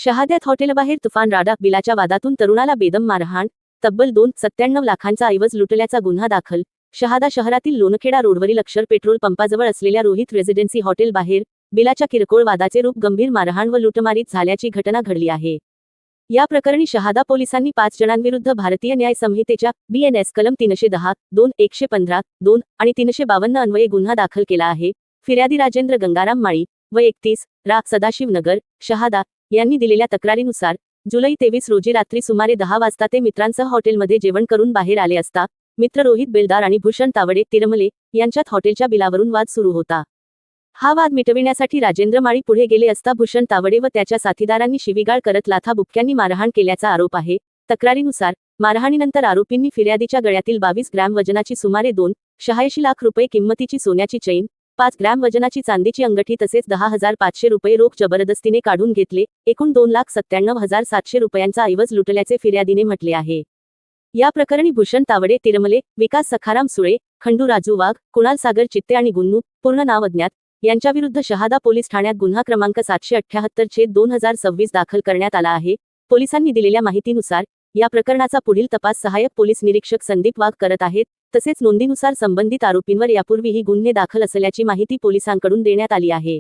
शहाद्यात हॉटेलबाहेर तुफान राडा, बिलाच्या वादातून तरुणाला बेदम मारहाण, तब्बल 2,97 लाखांचा ऐवज लुटल्याचा गुन्हा दाखल. शहादा शहरातील लोणखेडा रोडवरील अक्षर पेट्रोल पंपाजवळ असलेल्या रोहित रेसिडेन्सी हॉटेल बाहेर बिलाच्या किरकोळ वादाचे रूप गंभीर मारहाण व लुटमारीत झाल्याची घटना घडली आहे. या प्रकरणी शहादा पोलिसांनी 5 जणांविरुद्ध भारतीय न्याय संहितेच्या BNS कलम 310, 2, 115, 2 आणि 352 अन्वये गुन्हा दाखल केला आहे. फिर्यादी राजेंद्र गंगाराम माळी व 31 रा सदाशिवनगर, शहादा यांनी दिलेल्या तक्रारीनुसार जुलै 23 रोजी रात्री सुमारे 10 वाजता ते मित्रांसह हॉटेलमध्ये जेवण करून बाहेर आले असता मित्र रोहित बेलदार आणि भूषण तावडे तिरमले यांच्यात हॉटेलच्या बिलावरून वाद सुरू होता. हा वाद मिटविण्यासाठी राजेंद्र माळी पुढे गेले असता भूषण तावडे व त्याच्या साथीदारांनी शिवीगाळ करत लाथाबुक्क्यांनी मारहाण केल्याचा आरोप आहे. तक्रारीनुसार मारहाणीनंतर आरोपींनी फिर्यादीच्या गळ्यातील 22 ग्रॅम वजनाची सुमारे 2,86 लाख रुपये किंमतीची सोन्याची चैन, 5 ग्रॅम वजनाची चांदीची अंगठी तसेच 10,500 रुपये रोख जबरदस्तीने काढून घेतले. एकूण 2,97,700 रुपयांचा ऐवज लुटल्याचे फिर्यादीने म्हटले आहे. या प्रकरणी भूषण तावडे तिरमले, विकास सखाराम सुळे, खंडू राजू वाघ, कुणाल सागर चित्ते आणि गुन्नू पूर्ण नाव अज्ञात यांच्याविरुद्ध शहादा पोलीस ठाण्यात गुन्हा क्रमांक 778/2026 दाखल करण्यात आला आहे. पोलिसांनी दिलेल्या माहितीनुसार या प्रकरणाचा पुढील तपास सहाय्यक पोलीस निरीक्षक संदीप वाघ करत आहेत. तसेच नोंदीनुसार संबंधित आरोपींवर यापूर्वीही गुन्हे दाखल असल्याची माहिती पोलिसांकडून देण्यात आली आहे.